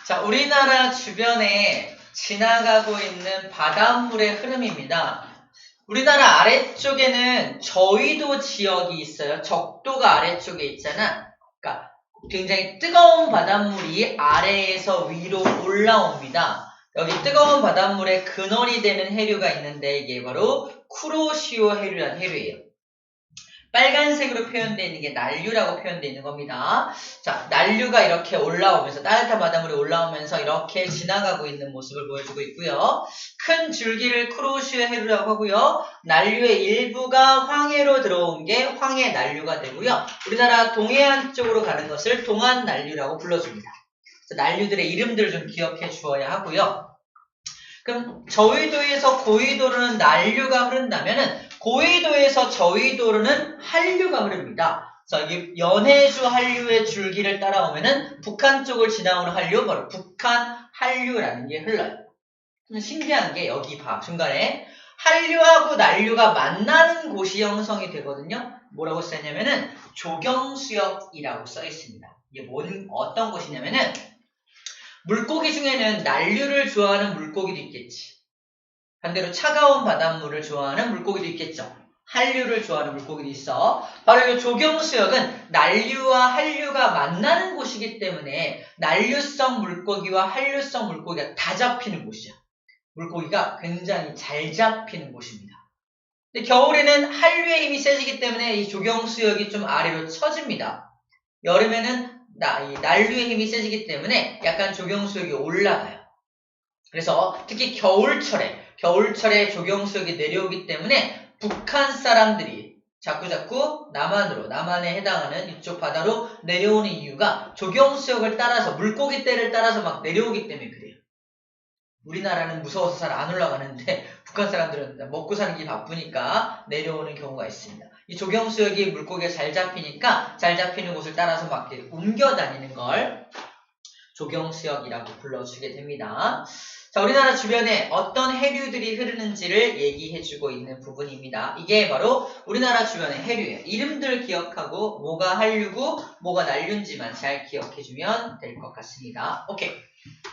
자, 우리나라 주변에 지나가고 있는 바닷물의 흐름입니다. 우리나라 아래쪽에는 저위도 지역이 있어요. 적도가 아래쪽에 있잖아. 그러니까 굉장히 뜨거운 바닷물이 아래에서 위로 올라옵니다. 여기 뜨거운 바닷물의 근원이 되는 해류가 있는데 이게 바로 쿠로시오 해류라는 해류예요. 빨간색으로 표현되어 있는 게 난류라고 표현되어 있는 겁니다. 자, 난류가 이렇게 올라오면서 따뜻한 바닷물이 올라오면서 이렇게 지나가고 있는 모습을 보여주고 있고요. 큰 줄기를 쿠로시오 해류라고 하고요. 난류의 일부가 황해로 들어온 게 황해 난류가 되고요. 우리나라 동해안 쪽으로 가는 것을 동안 난류라고 불러줍니다. 난류들의 이름들을 좀 기억해 주어야 하고요. 그럼 저위도에서 고위도로는 난류가 흐른다면은 고위도에서 저위도로는 한류가 흐릅니다. 그래서 이 연해주 한류의 줄기를 따라오면은 북한 쪽을 지나오는 한류, 바로 북한 한류라는 게 흘러요. 신기한 게 여기 봐, 중간에 한류하고 난류가 만나는 곳이 형성이 되거든요. 뭐라고 써있냐면은 조경수역이라고 써 있습니다. 이게 어떤 곳이냐면은 물고기 중에는 난류를 좋아하는 물고기도 있겠지. 반대로 차가운 바닷물을 좋아하는 물고기도 있겠죠. 한류를 좋아하는 물고기도 있어. 바로 이 조경수역은 난류와 한류가 만나는 곳이기 때문에 난류성 물고기와 한류성 물고기가 다 잡히는 곳이죠. 물고기가 굉장히 잘 잡히는 곳입니다. 근데 겨울에는 한류의 힘이 세지기 때문에 이 조경수역이 좀 아래로 처집니다. 여름에는 이 난류의 힘이 세지기 때문에 약간 조경수역이 올라가요. 그래서 특히 겨울철에 조경수역이 내려오기 때문에 북한 사람들이 자꾸자꾸 남한에 해당하는 이쪽 바다로 내려오는 이유가 조경수역을 따라서 물고기 떼를 따라서 막 내려오기 때문에 그래요. 우리나라는 무서워서 잘 안 올라가는데 북한 사람들은 먹고 사는 게 바쁘니까 내려오는 경우가 있습니다. 이 조경수역이 물고기가 잘 잡히니까 잘 잡히는 곳을 따라서 막 이렇게 옮겨 다니는 걸 조경수역이라고 불러주게 됩니다. 자, 우리나라 주변에 어떤 해류들이 흐르는지를 얘기해주고 있는 부분입니다. 이게 바로 우리나라 주변의 해류예요. 이름들 기억하고 뭐가 한류고 뭐가 난류인지만 잘 기억해주면 될 것 같습니다. 오케이.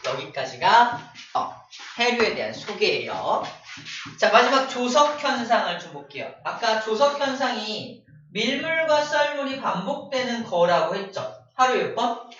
여기까지가 해류에 대한 소개예요. 자, 마지막 조석현상을 좀 볼게요. 아까 조석현상이 밀물과 썰물이 반복되는 거라고 했죠. 하루에 몇 번?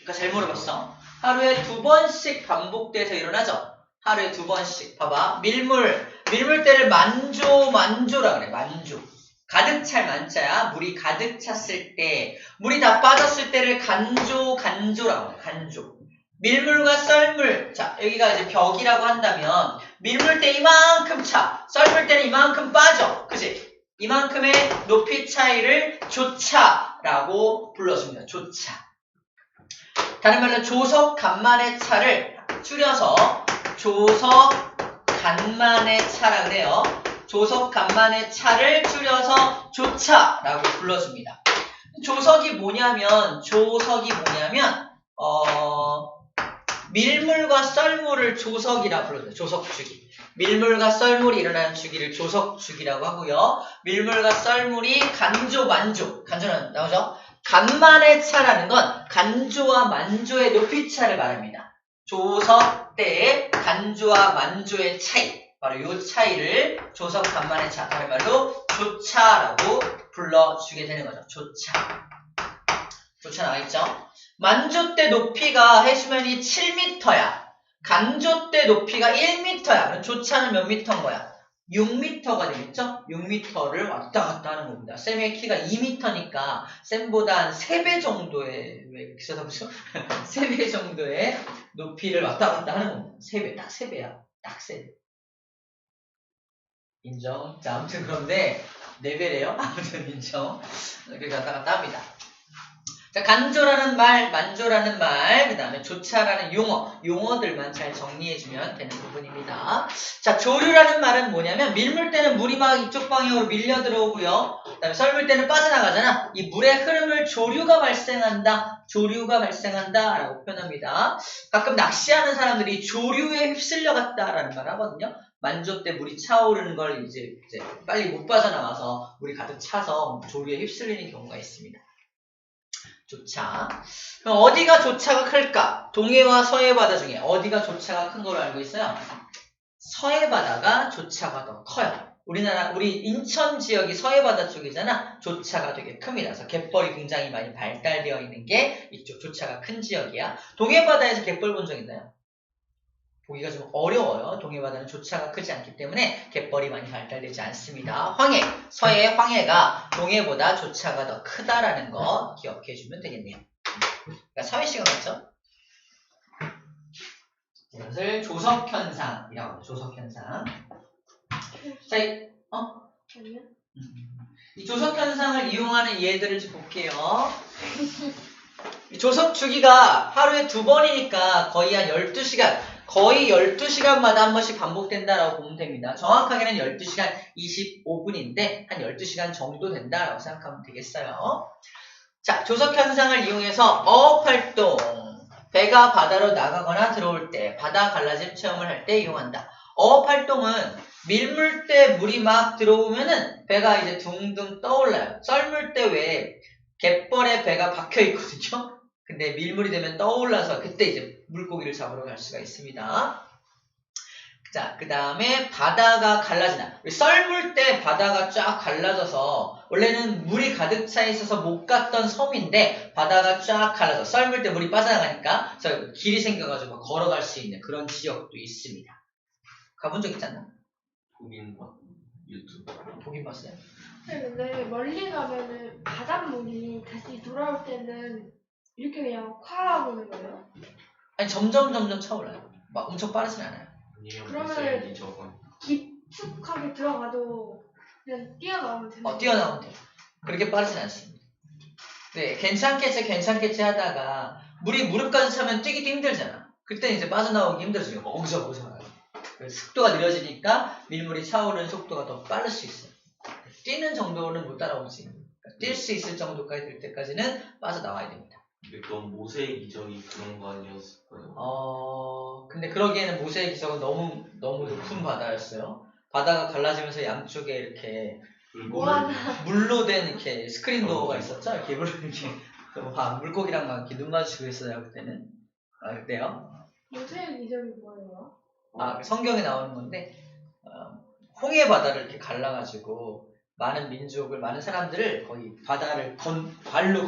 그러니까 잘 물어봤어. 하루에 2번씩 반복돼서 일어나죠. 하루에 2번씩. 봐봐. 밀물대를 만조라 그래. 만조. 가득 찰 만자야. 물이 가득 찼을 때, 물이 다 빠졌을 때를 간조라고 해. 간조. 밀물과 썰물. 자, 여기가 이제 벽이라고 한다면 밀물대 이만큼 차, 썰물대는 이만큼 빠져. 그치? 이만큼의 높이 차이를 조차라고 불러줍니다. 조차. 다른 말로 조석간만의 차를 줄여서 조석간만의 차라 그래요. 조석간만의 차를 줄여서 조차라고 불러줍니다. 조석이 뭐냐면 밀물과 썰물을 조석이라 불러요. 조석주기. 밀물과 썰물이 일어나는 주기를 조석주기라고 하고요. 밀물과 썰물이 간조는 나오죠? 간만의 차라는 건 간조와 만조의 높이차를 말합니다. 조석 때의 간조와 만조의 차이, 바로 이 차이를 조석 간만의 차, 다른 말로 조차라고 불러주게 되는 거죠. 조차 나와있죠? 만조 때 높이가 해수면이 7m야. 간조 때 높이가 1m야. 그럼 조차는 몇 미터인 거야? 6m가 되겠죠? 6m를 왔다 갔다 하는 겁니다. 쌤의 키가 2m니까 쌤보다 한 3배 정도의, 왜 이렇게 써다보죠? 3배 정도의 높이를 왔다 갔다 하는 겁니다. 3배, 딱 3배야. 딱 3배. 인정. 자, 아무튼 그런데 4배래요. 아무튼 인정. 이렇게 갔다 갔다 합니다. 자, 간조라는 말, 만조라는 말, 그 다음에 조차라는 용어들만 잘 정리해주면 되는 부분입니다. 자, 조류라는 말은 뭐냐면 밀물때는 물이 막 이쪽 방향으로 밀려 들어오고요. 그 다음에 썰물때는 빠져나가잖아. 이 물의 흐름을 조류가 발생한다 라고 표현합니다. 가끔 낚시하는 사람들이 조류에 휩쓸려 갔다라는 말을 하거든요. 만조 때 물이 차오르는 걸 이제 빨리 못 빠져나가서 물이 가득 차서 조류에 휩쓸리는 경우가 있습니다. 조차. 그럼 어디가 조차가 클까? 동해와 서해 바다 중에 어디가 조차가 큰 걸로 알고 있어요? 서해 바다가 조차가 더 커요. 우리 인천 지역이 서해 바다 쪽이잖아. 조차가 되게 큽니다. 그래서 갯벌이 굉장히 많이 발달되어 있는 게 이쪽 조차가 큰 지역이야. 동해 바다에서 갯벌 본 적 있나요? 보기가 좀 어려워요. 동해 바다는 조차가 크지 않기 때문에 갯벌이 많이 발달되지 않습니다. 황해, 서해 황해가 동해보다 조차가 더 크다라는 거 기억해 주면 되겠네요. 그러니까 서해 씨가 맞죠? 이것을 조석현상이라고 해요. 조석현상. 자, 아니요. 이 조석현상을 이용하는 예들을 좀 볼게요. 이 조석 주기가 하루에 2번이니까 거의 한 12시간, 거의 12시간마다 한 번씩 반복된다라고 보면 됩니다. 정확하게는 12시간 25분인데 한 12시간 정도 된다라고 생각하면 되겠어요. 자, 조석현상을 이용해서 어업활동, 배가 바다로 나가거나 들어올 때, 바다 갈라짐 체험을 할 때 이용한다. 어업활동은 밀물 때 물이 막 들어오면은 배가 이제 둥둥 떠올라요. 썰물 때 왜 갯벌에 배가 박혀 있거든요. 근데 밀물이 되면 떠올라서 그때 이제 물고기를 잡으러 갈 수가 있습니다. 자, 그 다음에 바다가 갈라지나. 우리 썰물 때 바다가 쫙 갈라져서 원래는 물이 가득 차 있어서 못 갔던 섬인데 바다가 쫙 갈라져. 썰물 때 물이 빠져나가니까 저 길이 생겨가지고 걸어갈 수 있는 그런 지역도 있습니다. 가본 적 있지 않나? 보긴 봐. 유튜브. 보긴 봤어요. 근데 멀리 가면은 바닷물이 다시 돌아올 때는 이렇게 그냥 콱 오는 거예요? 아니 점점 차올라요. 막 엄청 빠르진 않아요. 아니면 그러면- SLD 저건. 깊숙하게 들어가도 그냥 뛰어나오면 되는 뛰어나오면 돼요. 그렇게 빠르진 않습니다. 네, 괜찮겠지 하다가 물이 무릎까지 차면 뛰기도 힘들잖아. 그때는 이제 빠져나오기 힘들어지고 어그저그저 속도가 느려지니까 밀물이 차오르는 속도가 더 빠를 수 있어요. 뛰는 정도는 못 따라오지. 뛸 수 있을 정도까지 될 때까지는 빠져나와야 됩니다. 근데 그건 모세의 기적이 그런 거 아니었을까요? 근데 그러기에는 모세의 기적은 너무 높은 바다였어요. 바다가 갈라지면서 양쪽에 이렇게 물로 된 이렇게 스크린 도어가 있었죠. 이렇게 물고기랑 막 이렇게 눈 마주치고 있어요. 그때는. 그때요. 모세의 기적이 뭐예요? 성경에 나오는 건데 홍해 바다를 이렇게 갈라가지고 많은 민족을, 많은 사람들을 거의 바다를 발로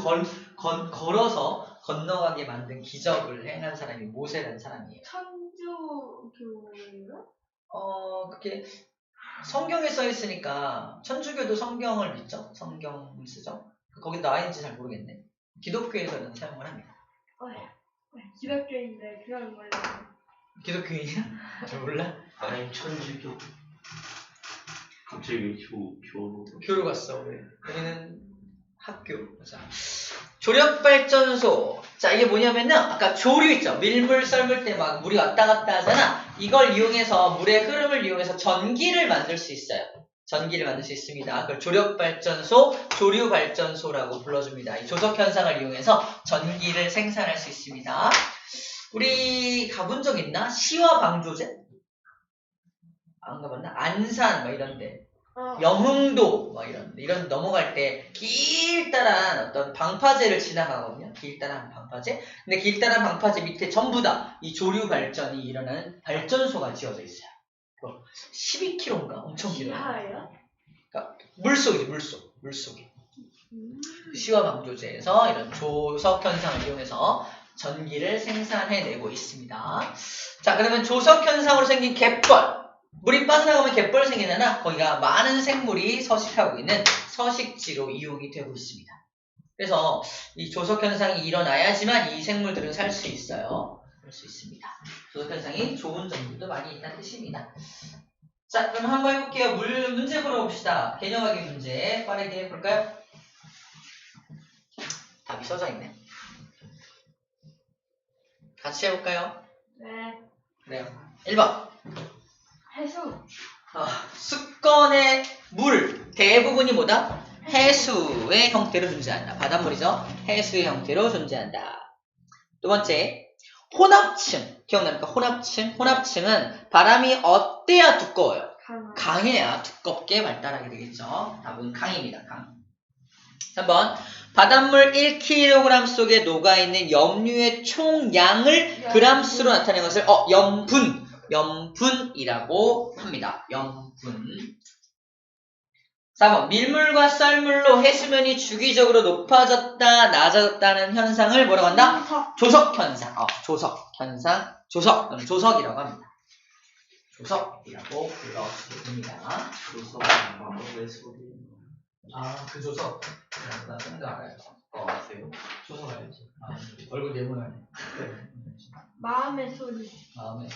걸어서 건너가게 만든 기적을 행한 사람이 모세라는 사람이에요. 천주교예요? 그게 성경에 써 있으니까 천주교도 성경을 믿죠? 성경을 쓰죠? 거기 나와 있는지 잘 모르겠네. 기독교에서는 사용을 합니다. 기독교인데 그건 몰라요. 기독교인이야? 잘 몰라? 아니 천주교. 갑자기 교로. 교로 갔어. 왜? 여기는 학교. 자, 조력발전소. 자, 이게 뭐냐면은 아까 조류 있죠. 밀물 썰물 때 막 물이 왔다 갔다 하잖아. 이걸 이용해서 물의 흐름을 이용해서 전기를 만들 수 있어요. 전기를 만들 수 있습니다. 그걸 조력발전소, 조류발전소라고 불러줍니다. 이 조석현상을 이용해서 전기를 생산할 수 있습니다. 우리 가본 적 있나? 시와 방조제? 안 가봤나? 안산 뭐 이런데, 영흥도 뭐 이런 넘어갈 때 길다란 어떤 방파제를 지나가거든요. 길다란 방파제. 근데 길다란 방파제 밑에 전부 다 이 조류 발전이 일어나는 발전소가 지어져 있어요. 12km인가? 엄청 길어요. 지하예요? 그러니까 물속이죠. 물속에. 시와 방조제에서 이런 조석 현상을 이용해서 전기를 생산해내고 있습니다. 자, 그러면 조석 현상으로 생긴 갯벌. 물이 빠져나가면 갯벌 생기잖아. 거기가 많은 생물이 서식하고 있는 서식지로 이용이 되고 있습니다. 그래서 이 조석 현상이 일어나야지만 이 생물들은 살 수 있어요. 그럴 수 있습니다. 조석 현상이 좋은 점들도 많이 있다는 뜻입니다. 자, 그럼 한번 해볼게요. 문제 풀어봅시다. 개념하기 문제 빠르게 해볼까요? 답이 써져 있네. 같이 해볼까요? 네. 그래요. 1번. 해수. 수건의 물 대부분이 뭐다? 해수의 형태로 존재한다. 바닷물이죠. 해수의 형태로 존재한다. 두 번째, 혼합층. 기억납니까? 혼합층. 혼합층은 바람이 어때야 두꺼워요? 강해야 두껍게 발달하게 되겠죠. 답은 강입니다. 강. 3번, 바닷물 1kg 속에 녹아있는 염류의 총량을 그람수로 나타내는 것을 염분이라고 합니다. 염분. 4번 밀물과 썰물로 해수면이 주기적으로 높아졌다 낮아졌다는 현상을 뭐라고 한다? 조석현상. 조석현상. 조석. 조석이라고 합니다. 조석이라고 불러줍니다. 조석의 소리. 그 조석. 나 생각 알아요. 아세요? 조석 알지? 얼굴 네모나네. 마음의 소리. 마음에.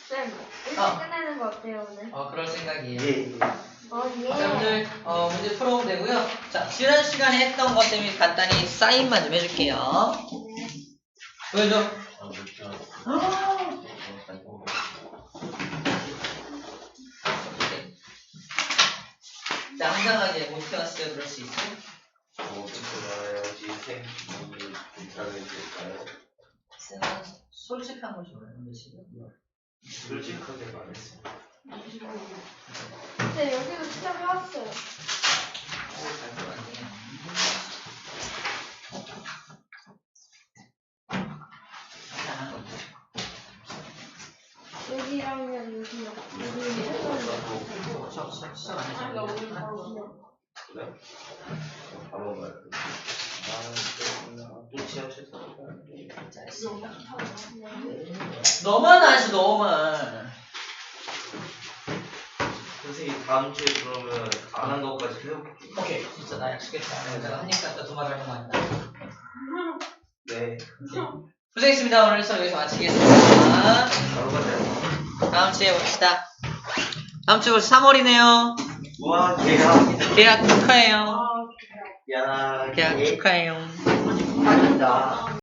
쌤, 일찍 끝내는 거 어때요 오늘? 그럴 생각이에요. 예. 여러분들 문제 풀어보면 되고요. 자, 지난 시간에 했던 것 때문에 간단히 사인만 좀 해줄게요. 보여줘. 자, 황당하게 못 태웠어요. 그럴 수 있어요? 어떻게 말해야지 생각이 괜찮을까요? 쌤은 솔직한 걸 좋아하는데 지금. 솔직하게 말했어요. 네, 여기도 시작해왔어요. 여기랑은 여기랑 여기 했던 시작 안 했잖아요. 그래? 바로 말해. 나는 또 지하철에서 너만 하지 너만. 선생님 다음 주에 그러면 안 한 것까지 해볼게요. 오케이 진짜 나 약속했다. 내가 하니까 또 두말하는 거 아니다. 네. 고생했습니다. 오늘 수업 여기서 마치겠습니다. 바로 가자. 다음 주에 봅시다. 다음 주 벌써 3월이네요. 와 계약. 계약 축하해요. 야 계약 축하해요. 축하합니다.